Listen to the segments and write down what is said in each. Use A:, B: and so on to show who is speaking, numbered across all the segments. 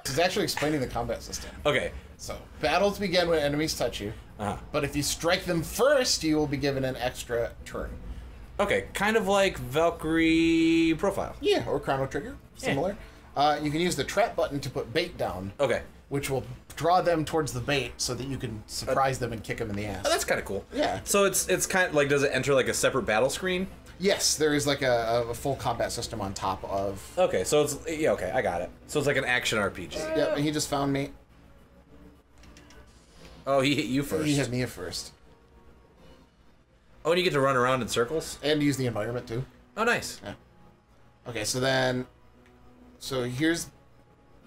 A: He's actually explaining the combat system.
B: Okay.
A: So, battles begin when enemies touch you. But if you strike them first, you will be given an extra turn.
B: Okay, kind of like Valkyrie Profile.
A: Yeah, or Chrono Trigger. Similar. You can use the trap button to put bait down.
B: Okay.
A: Which will draw them towards the bait so that you can surprise them and kick them in the ass.
B: Oh, that's kind of cool.
A: Yeah.
B: So it's kind of like, does it enter like a separate battle screen?
A: Yes, there is like a full combat system on top of...
B: Okay, so it's... Yeah, okay, I got it. So it's like an action RPG.
A: Yep, and he just found me.
B: Oh, he hit you first.
A: He hit me first.
B: Oh, and you get to run around in circles?
A: And use the environment, too.
B: Oh, nice.
A: Yeah. Okay, so then... So here's...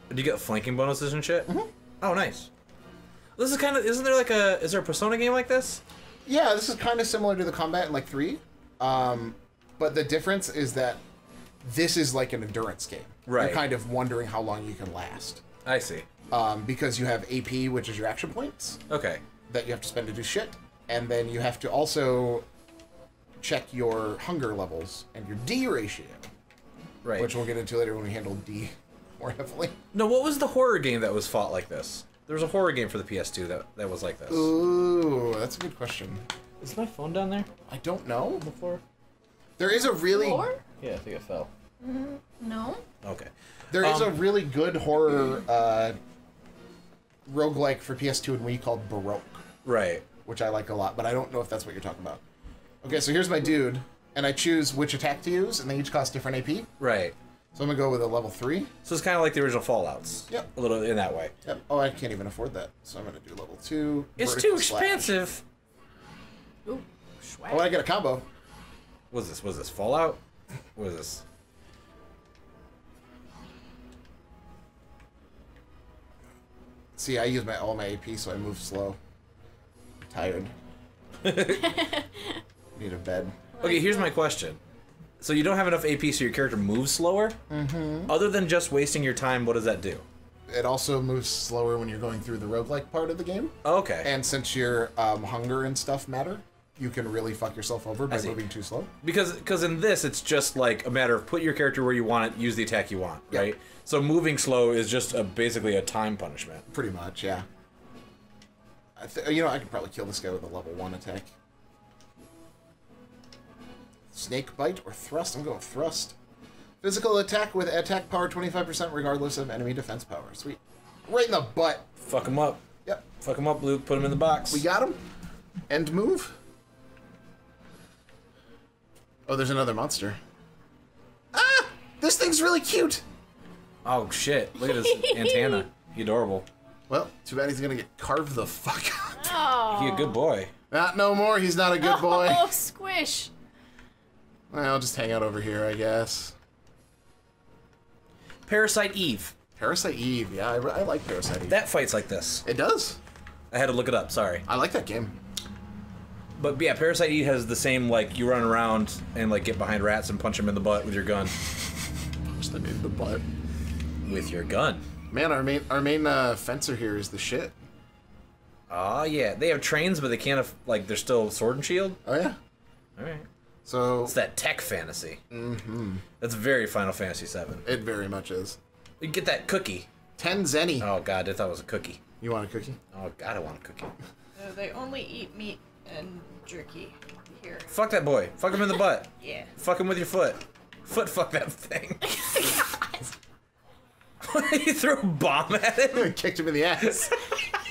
B: Do you get flanking bonuses and shit?
A: Mm-hmm.
B: Oh, nice. This is kind of... Isn't there like a... Is there a Persona game like this?
A: Yeah, this is kind of similar to the combat in like 3. But the difference is that this is like an endurance game.
B: Right.
A: You're kind of wondering how long you can last.
B: I see.
A: Because you have AP, which is your action points.
B: Okay.
A: That you have to spend to do shit. And then you have to also check your hunger levels and your D ratio.
B: Right.
A: Which we'll get into later when we handle D more heavily.
B: No, what was the horror game that was fought like this? There was a horror game for the PS2 that was like this.
A: Ooh, that's a good question.
B: Is my phone down there?
A: I don't know.
B: On the floor?
A: There is a really...
C: Floor?
B: Yeah, I think it fell.
C: No.
B: Okay.
A: There is a really good horror roguelike for PS2 and Wii called Baroque.
B: Right.
A: Which I like a lot, but I don't know if that's what you're talking about. Okay, so here's my dude, and I choose which attack to use, and they each cost different AP.
B: Right.
A: So I'm going to go with a level 3.
B: So it's kind of like the original Fallouts.
A: Yep.
B: A little in that way.
A: Yep. Oh, I can't even afford that. So I'm going to do level 2.
B: It's too expensive.
C: Ooh, swag.
A: Oh, and I get a combo.
B: What is this? Was this Fallout? What is this?
A: See, I use all my AP, so I move slow. I'm tired. Need a bed.
B: Okay, here's my question. So you don't have enough AP so your character moves slower? Mm-hmm. Other than just wasting your time, what does that do?
A: It also moves slower when you're going through the roguelike part of the game.
B: Okay.
A: And since your hunger and stuff matter, you can really fuck yourself over by moving too slow.
B: Because in this, it's just like a matter of put your character where you want it, use the attack you want, right? So moving slow is just basically a time punishment.
A: Pretty much, yeah. You know, I could probably kill this guy with a level 1 attack. Snake bite or thrust? I'm going with thrust. Physical attack with attack power 25% regardless of enemy defense power. Sweet. Right in the butt.
B: Fuck him up.
A: Yep.
B: Fuck him up, Luke. Put him in the box.
A: We got him. End move. Oh, there's another monster. Ah! This thing's really cute!
B: Oh, shit. Look at his antenna. He's adorable.
A: Well, too bad he's gonna get carved the fuck up.
C: Oh.
B: He's a good boy.
A: Not no more, he's not a good boy.
C: Oh, squish.
A: Well, I'll just hang out over here, I guess.
B: Parasite Eve.
A: Parasite Eve, yeah, I like Parasite Eve.
B: That fight's like this.
A: It does.
B: I had to look it up, sorry.
A: I like that game.
B: But yeah, Parasite Eve has the same, like, you run around and, like, get behind rats and punch them in the butt with your gun.
A: Punch them in the butt.
B: With your gun.
A: Man, our main fencer here is the shit.
B: Oh, yeah. They have trains, but they can't, like, they're still sword and shield?
A: Oh, yeah.
B: Alright.
A: So...
B: It's that tech fantasy.
A: Mm-hmm.
B: That's very Final Fantasy VII.
A: It very much is.
B: You get that cookie.
A: 10 zenny.
B: Oh, God, I thought it was a cookie.
A: You want a cookie?
B: Oh, God, I want a cookie.
C: They only eat meat and jerky here.
B: Fuck that boy. Fuck him in the butt.
C: Yeah.
B: Fuck him with your foot. Foot fuck that thing. You threw a bomb at him?
A: Kicked him in the ass.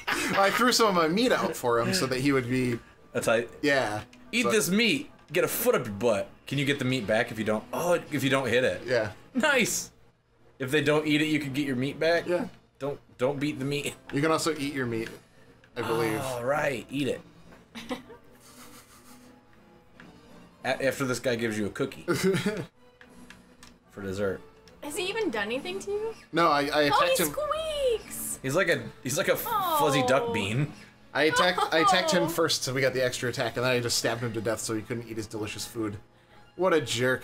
A: I threw some of my meat out for him so that he would be...
B: That's how...
A: Yeah.
B: Eat this meat. Get a foot up your butt. Can you get the meat back if you don't... Oh, if you don't hit it.
A: Yeah.
B: Nice. If they don't eat it, you can get your meat back?
A: Yeah.
B: Don't beat the meat.
A: You can also eat your meat, I believe.
B: Oh, right. Eat it. After this guy gives you a cookie. For dessert.
C: Has he even done anything to you?
A: No, I attacked
C: he
A: him.
C: squeaks!
B: He's like a fuzzy duck bean.
A: I attacked him first, so we got the extra attack, and then I just stabbed him to death so he couldn't eat his delicious food. What a jerk.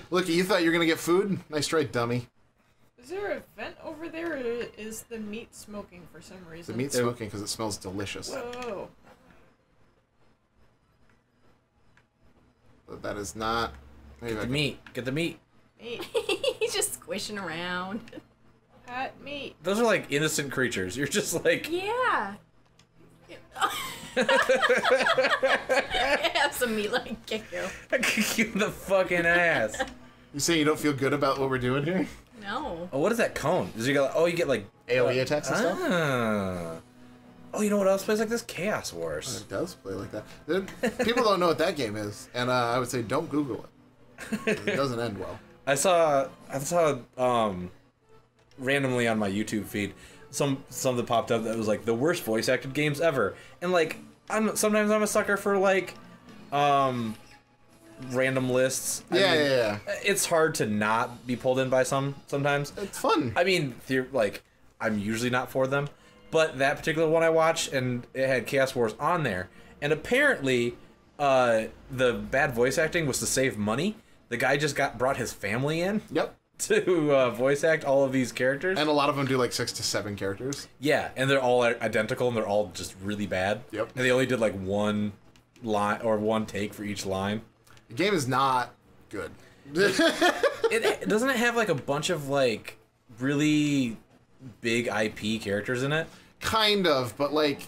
A: Look, you thought you were gonna get food? Nice try, dummy.
D: Is there a vent over there, or is the meat smoking for some reason?
A: The meat's smoking because it smells delicious.
D: Whoa.
A: But that is not...
B: Get the meat. Get the meat.
C: He's just squishing around.
D: Hot meat.
B: Those are like innocent creatures. You're just like...
E: Yeah. Have some meat, let me kick you.
B: I kick you in the fucking ass.
A: You say you don't feel good about what we're doing here?
E: No.
B: Oh, what is that cone? Does you get? Oh, you get like
A: AoE attacks and stuff?
B: Oh, you know what else plays like this? Chaos Wars.
A: It does play like that. People don't know what that game is, and I would say don't Google it. It doesn't end well.
B: I saw randomly on my YouTube feed some that popped up that was like the worst voice acted games ever, and like sometimes I'm a sucker for like random lists.
A: Yeah.
B: It's hard to not be pulled in by sometimes.
A: It's fun.
B: I mean, like I'm usually not for them, but that particular one I watched and it had Chaos Wars on there, and apparently the bad voice acting was to save money. The guy just brought his family in.
A: Yep.
B: To voice act all of these characters.
A: And a lot of them do like 6 to 7 characters.
B: Yeah, and they're all identical and they're all just really bad.
A: Yep.
B: And they only did like one line or one take for each line.
A: The game is not good.
B: Doesn't it have like a bunch of like really big IP characters in it?
A: Kind of, but like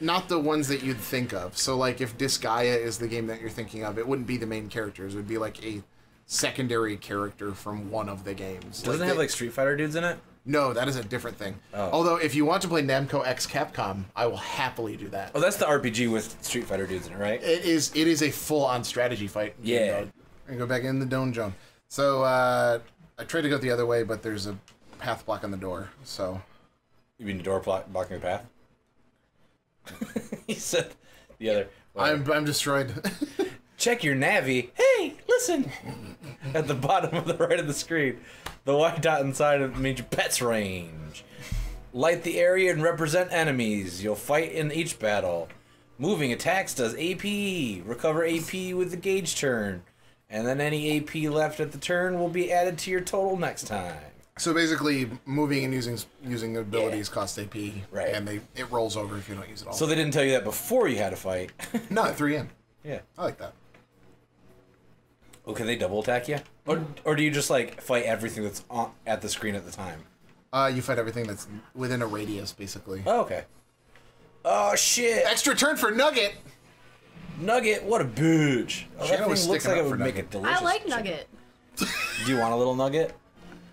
A: not the ones that you'd think of. So like if Disgaea is the game that you're thinking of, it wouldn't be the main characters. It would be like a secondary character from one of the games.
B: Doesn't it have like Street Fighter dudes in it?
A: No, that is a different thing.
B: Oh.
A: Although if you want to play Namco X Capcom, I will happily do that.
B: Oh, that's the RPG with Street Fighter dudes in it, right?
A: It is a full-on strategy fight.
B: Yeah.
A: And go back in the donjon. So I tried to go the other way, but there's a path block on the door. So
B: You mean the door blocking the path? He said the other.
A: I'm destroyed.
B: Check your navy. Hey, listen. At the bottom of the right of the screen, the white dot inside of means your pet's range. Light the area and represent enemies. You'll fight in each battle. Moving attacks does AP. Recover AP with the gauge turn. And then any AP left at the turn will be added to your total next time.
A: So basically, moving and using abilities cost AP,
B: Right.
A: And it rolls over if you don't use it all.
B: So they didn't tell you that before you had to fight.
A: No, at 3 in.
B: Yeah.
A: I like that.
B: Oh, can they double attack you? Or do you just like fight everything that's at the screen at the time?
A: You fight everything that's within a radius, basically.
B: Oh, okay. Oh shit!
A: Extra turn for Nugget.
B: Nugget, what a bitch! Oh,
A: Shannon
B: that
A: was
B: thing looks
A: sticking
B: like
A: up
B: it
A: for
B: would make a
A: Nugget.
B: delicious.
E: I like
B: chicken.
E: nugget.
B: Do you want a little nugget?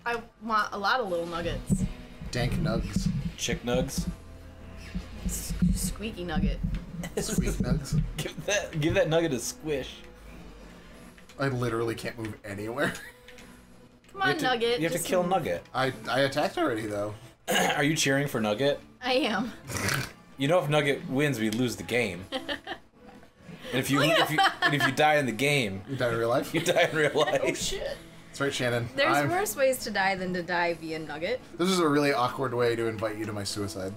E: I want a lot of little nuggets.
A: Dank Nugs.
B: Chick nugs?
E: Squeaky nugget.
A: Sweet Nugs.
B: Give that nugget a squish.
A: I literally can't move anywhere.
E: Come on, nugget.
B: You have to
E: just-
B: kill Nugget.
A: I attacked already, though.
B: Are you cheering for Nugget?
E: I am.
B: You know, if Nugget wins, we lose the game. And if you die in the game,
A: You die in real life?
B: you die in real life.
D: Oh shit.
A: That's right, Shannon.
E: There's worse ways to die than to die via nugget.
A: This is a really awkward way to invite you to my suicide.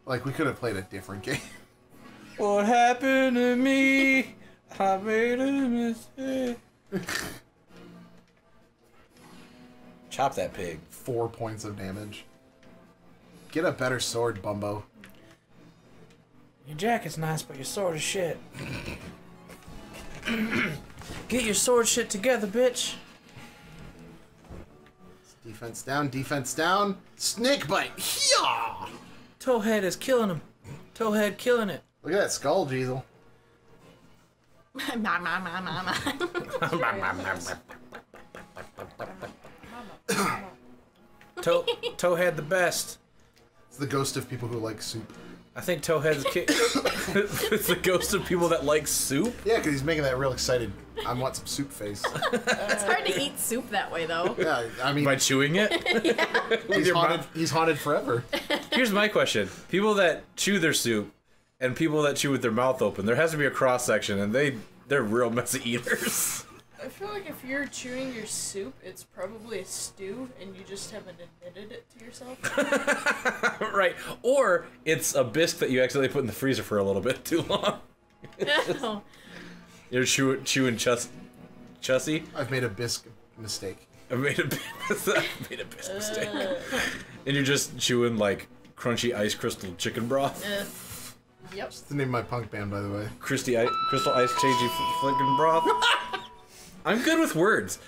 A: Like, we could have played a different game.
B: What happened to me? I made a mistake. Chop that pig.
A: 4 points of damage. Get a better sword, Bumbo.
B: Your jacket's nice, but your sword is shit. Get your sword shit together, bitch.
A: Defense down, defense down. Snake bite. Yeah!
B: Towhead is killing him. Towhead killing it.
A: Look at that skull, Jeezel.
B: Towhead the best.
A: It's the ghost of people who like soup.
B: I think Towhead's it's the ghost of people that like soup.
A: Yeah, because he's making that real excited, I want some soup face.
E: It's hard to eat soup that way, though.
A: Yeah, I mean,
B: By chewing it?
A: he's haunted forever.
B: Here's my question. People that chew their soup and people that chew with their mouth open, there has to be a cross section, and they're real messy eaters.
D: I feel like if you're chewing your soup, it's probably a stew, and you just haven't admitted it to yourself.
B: Right. Or it's a bisque that you accidentally put in the freezer for a little bit too long. You're chewing chussy?
A: I've made a bisque mistake.
B: I made a bisque mistake. And you're just chewing like crunchy ice crystal chicken broth.
D: Yep.
A: That's the name of my punk band, by the way.
B: Crystal ice changey flicking broth. I'm good with words.